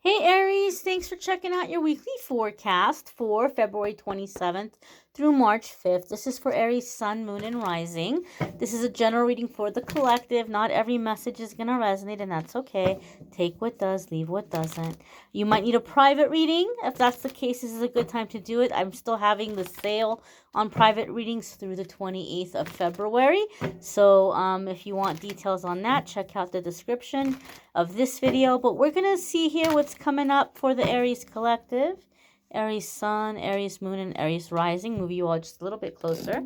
Hey Aries, thanks for checking out your weekly forecast for February 27th through March 5th. This is for Aries Sun, Moon, and Rising. This is a general reading for the collective. Not every message is going to resonate, and that's okay. Take what does, leave what doesn't. You might need a private reading. If that's the case, this is a good time to do it. I'm still having the sale on private readings through the 28th of February. So if you want details on that, check out the description of this video. But we're going to see here what's coming up for the Aries collective. Aries Sun, Aries Moon, and Aries Rising. Move you all just a little bit closer.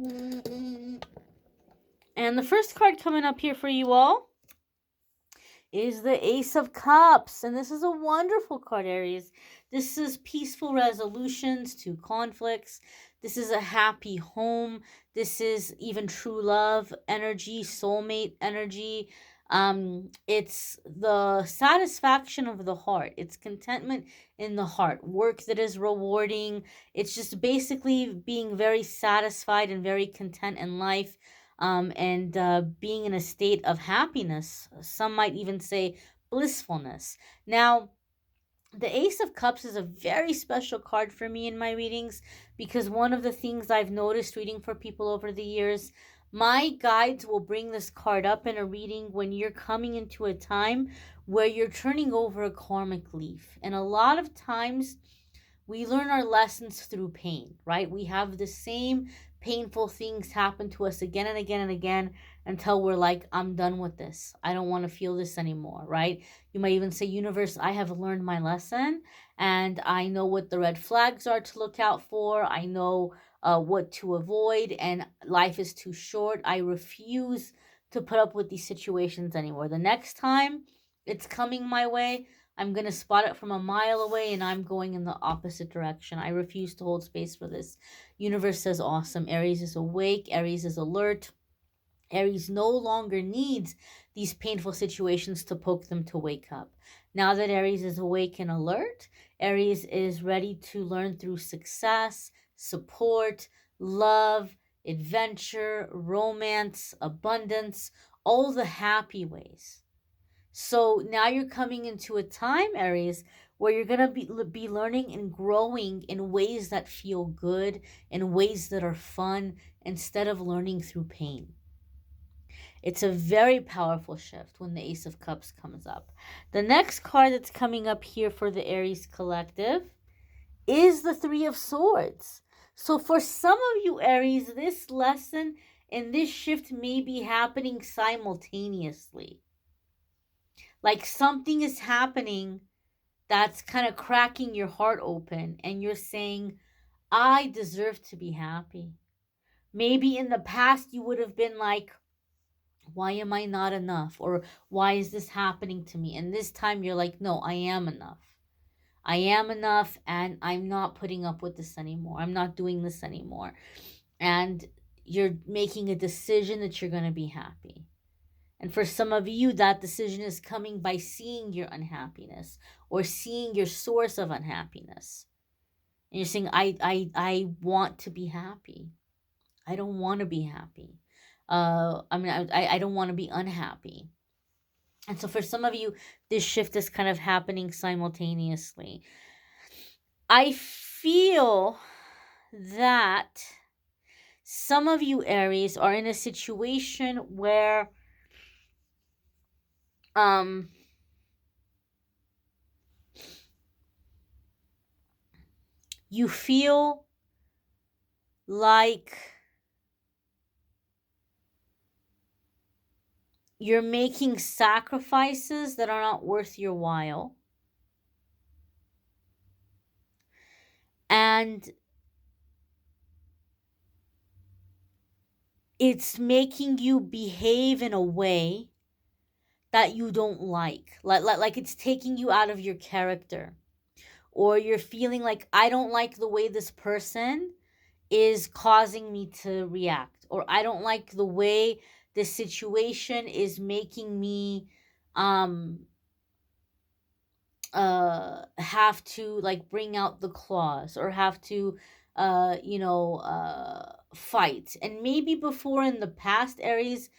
And the first card coming up here for you all is the Ace of Cups. And this is a wonderful card, Aries. This is peaceful resolutions to conflicts. This is a happy home. This is even true love energy, soulmate energy. It's the satisfaction of the heart. It's contentment in the heart, work that is rewarding. It's just basically being very satisfied and very content in life, and being in a state of happiness. Some might even say blissfulness. Now, the Ace of Cups is a very special card for me in my readings because one of the things I've noticed reading for people over the years, my guides will bring this card up in a reading when you're coming into a time where you're turning over a karmic leaf. And a lot of times we learn our lessons through pain, right? We have the same painful things happen to us again and again and again until we're like, I'm done with this. I don't want to feel this anymore, right? You might even say, universe, I have learned my lesson and I know what the red flags are to look out for. I know what to avoid, and life is too short. I refuse to put up with these situations anymore. The next time it's coming my way, I'm going to spot it from a mile away and I'm going in the opposite direction. I refuse to hold space for this. Universe says awesome. Aries is awake. Aries is alert. Aries no longer needs these painful situations to poke them to wake up. Now that Aries is awake and alert, Aries is ready to learn through success, support, love, adventure, romance, abundance, all the happy ways. So now you're coming into a time, Aries, where you're going to be learning and growing in ways that feel good, in ways that are fun, instead of learning through pain. It's a very powerful shift when the Ace of Cups comes up. The next card that's coming up here for the Aries collective is the Three of Swords. So for some of you, Aries, this lesson and this shift may be happening simultaneously. Like something is happening that's kind of cracking your heart open and you're saying, I deserve to be happy. Maybe in the past you would have been like, why am I not enough? Or why is this happening to me? And this time you're like, no, I am enough. I am enough and I'm not putting up with this anymore. I'm not doing this anymore. And you're making a decision that you're going to be happy. And for some of you, that decision is coming by seeing your unhappiness or seeing your source of unhappiness. And you're saying, I want to be happy. I don't want to be happy. I don't want to be unhappy. And so for some of you, this shift is kind of happening simultaneously. I feel that some of you, Aries, are in a situation where you feel like you're making sacrifices that are not worth your while. And it's making you behave in a way that you don't like. Like it's taking you out of your character. Or you're feeling like, I don't like the way this person is causing me to react. Or I don't like the way this situation is making me have to like bring out the claws or have to fight. And maybe before in the past, Aries,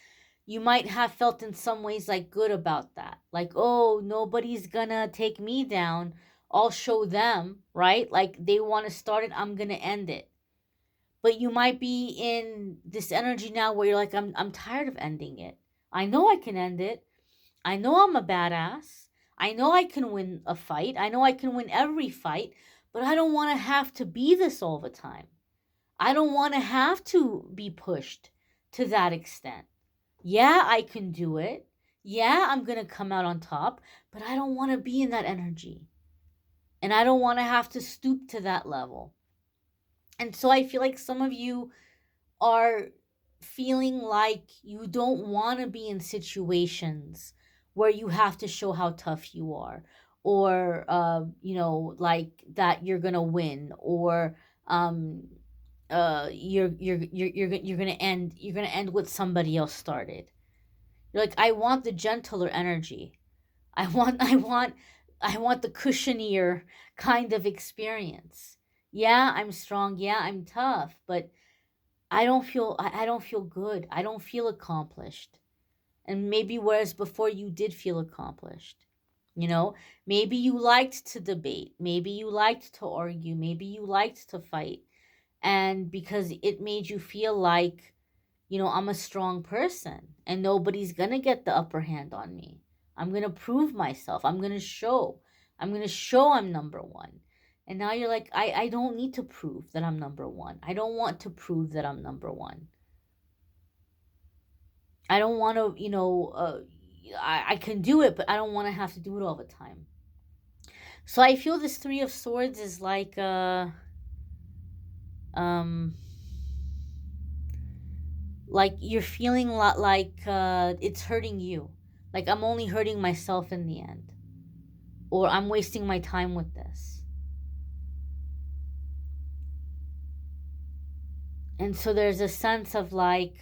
you might have felt in some ways like good about that. Like, oh, nobody's gonna take me down. I'll show them, right? Like they want to start it, I'm gonna end it. But you might be in this energy now where you're like, I'm tired of ending it. I know I can end it. I know I'm a badass. I know I can win a fight. I know I can win every fight, but I don't want to have to be this all the time. I don't want to have to be pushed to that extent. Yeah, I can do it. Yeah, I'm going to come out on top, but I don't want to be in that energy. And I don't want to have to stoop to that level. And so I feel like some of you are feeling like you don't want to be in situations where you have to show how tough you are, or like that you're gonna win, or um you're gonna end what somebody else started. You're like, I want the gentler energy. I want the cushionier kind of experience. Yeah, I'm strong. Yeah, I'm tough, but I don't feel good. I don't feel accomplished. And maybe whereas before you did feel accomplished. You know, maybe you liked to debate, maybe you liked to argue, maybe you liked to fight. And because it made you feel like, I'm a strong person and nobody's going to get the upper hand on me. I'm going to prove myself. I'm going to show. I'm going to show I'm number one. And now you're like, I don't need to prove that I'm number one. I don't want to prove that I'm number one. I don't want to, I can do it, but I don't want to have to do it all the time. So I feel this Three of Swords is um, like you're feeling a lot like it's hurting you. Like I'm only hurting myself in the end. Or I'm wasting my time with this. And so there's a sense of like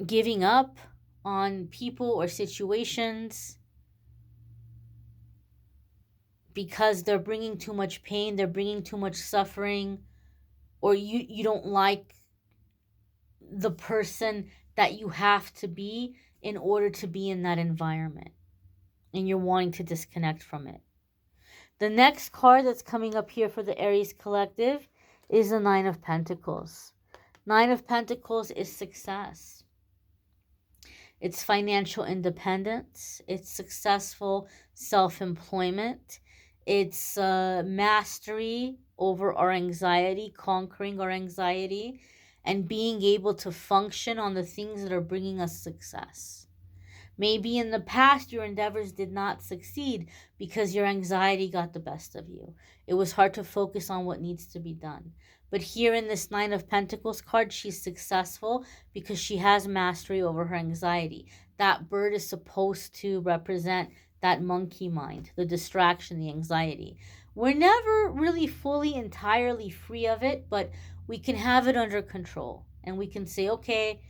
giving up on people or situations because they're bringing too much pain, they're bringing too much suffering, or you don't like the person that you have to be in order to be in that environment, and you're wanting to disconnect from it. The next card that's coming up here for the Aries collective is the Nine of Pentacles. Nine of Pentacles is success. It's financial independence. It's successful self-employment. It's mastery over our anxiety, conquering our anxiety, and being able to function on the things that are bringing us success. Maybe in the past your endeavors did not succeed because your anxiety got the best of you. It was hard to focus on what needs to be done. But here in this Nine of Pentacles card, she's successful because she has mastery over her anxiety. That bird is supposed to represent that monkey mind, the distraction, the anxiety. We're never really fully, entirely free of it, but we can have it under control. And we can say, okay,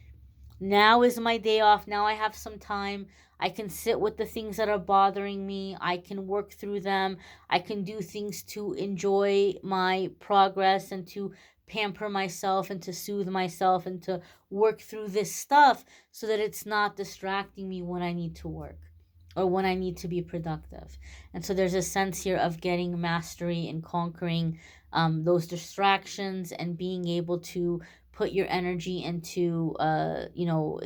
now is my day off. Now I have some time. I can sit with the things that are bothering me. I can work through them. I can do things to enjoy my progress and to pamper myself and to soothe myself and to work through this stuff so that it's not distracting me when I need to work or when I need to be productive. And so there's a sense here of getting mastery and conquering those distractions and being able to put your energy into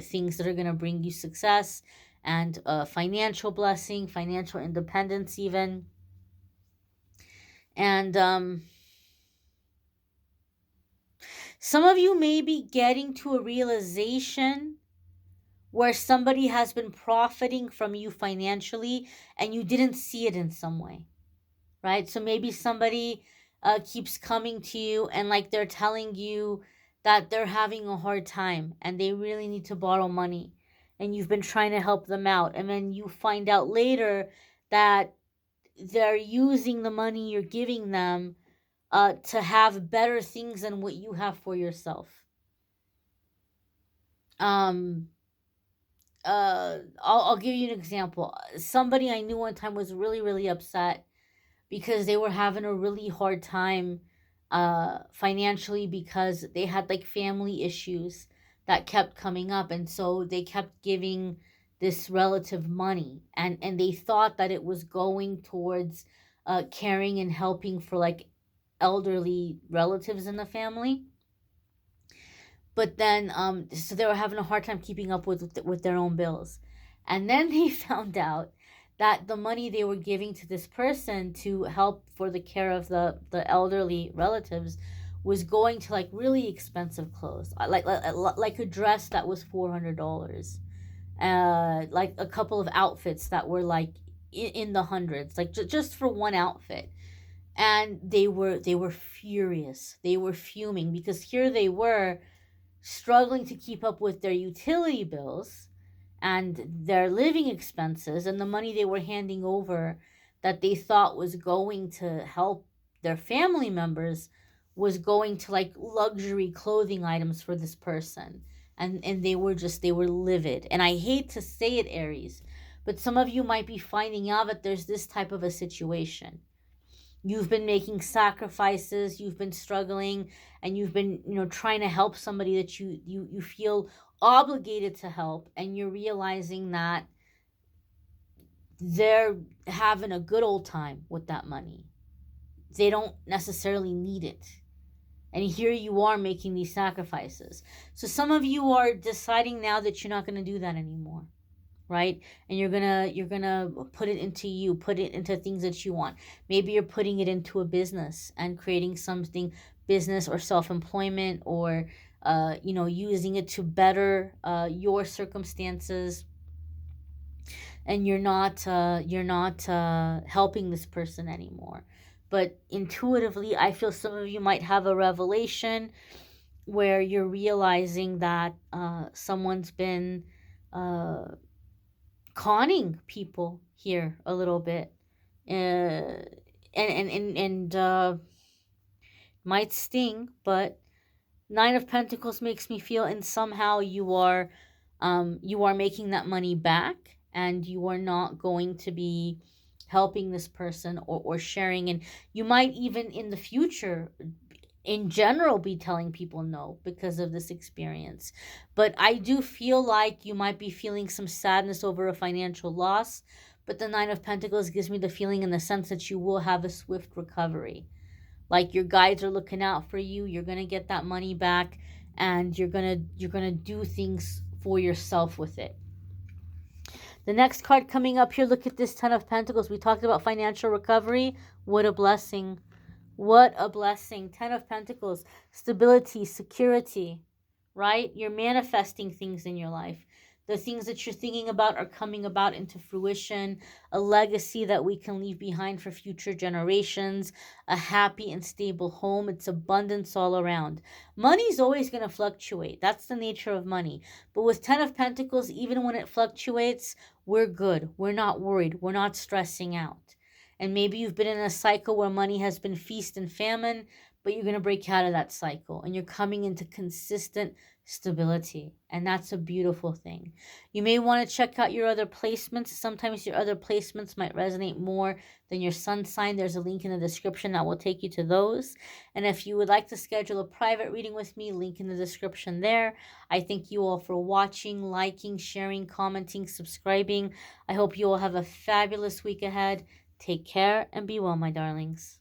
things that are going to bring you success and financial blessing, financial independence even. And some of you may be getting to a realization where somebody has been profiting from you financially and you didn't see it in some way, right? So maybe somebody keeps coming to you and like they're telling you that they're having a hard time and they really need to borrow money, and you've been trying to help them out, and then you find out later that they're using the money you're giving them to have better things than what you have for yourself. um I'll give you an example. Somebody I knew one time was really, really upset because they were having a really hard time financially because they had like family issues that kept coming up, and so they kept giving this relative money, and they thought that it was going towards caring and helping for like elderly relatives in the family. But then so they were having a hard time keeping up with their own bills, and then they found out that the money they were giving to this person to help for the care of the elderly relatives was going to like really expensive clothes, like a dress that was $400, like a couple of outfits that were like in the hundreds, like just for one outfit. And they were furious, they were fuming, because here they were struggling to keep up with their utility bills and their living expenses, and the money they were handing over that they thought was going to help their family members was going to like luxury clothing items for this person. And they were livid. And I hate to say it, Aries, but some of you might be finding out that there's this type of a situation. You've been making sacrifices, you've been struggling, and you've been, trying to help somebody that you feel obligated to help, and you're realizing that they're having a good old time with that money. They don't necessarily need it. And here you are making these sacrifices. So some of you are deciding now that you're not going to do that anymore, right? And you're gonna put it into you, put it into things that you want. Maybe you're putting it into a business and creating something, business or self-employment, or using it to better your circumstances. And you're not helping this person anymore. But intuitively, I feel some of you might have a revelation where you're realizing that someone's been uh, conning people here a little bit, and might sting, but Nine of Pentacles makes me feel, and somehow you are making that money back, and you are not going to be helping this person, or sharing. And you might even in the future in general be telling people no because of this experience. But I do feel like you might be feeling some sadness over a financial loss, but the Nine of Pentacles gives me the feeling in the sense that you will have a swift recovery. Like your guides are looking out for you, you're going to get that money back, and you're going to do things for yourself with it. The next card coming up here, look at this Ten of Pentacles. We talked about financial recovery. What a blessing. What a blessing. Ten of Pentacles, stability, security, right? You're manifesting things in your life. The things that you're thinking about are coming about into fruition. A legacy that we can leave behind for future generations. A happy and stable home. It's abundance all around. Money's always going to fluctuate. That's the nature of money. But with Ten of Pentacles, even when it fluctuates, we're good. We're not worried. We're not stressing out. And maybe you've been in a cycle where money has been feast and famine, but you're going to break out of that cycle, and you're coming into consistent stability. And that's a beautiful thing. You may want to check out your other placements. Sometimes your other placements might resonate more than your sun sign. There's a link in the description that will take you to those. And if you would like to schedule a private reading with me, link in the description there. I thank you all for watching, liking, sharing, commenting, subscribing. I hope you all have a fabulous week ahead. Take care and be well, my darlings.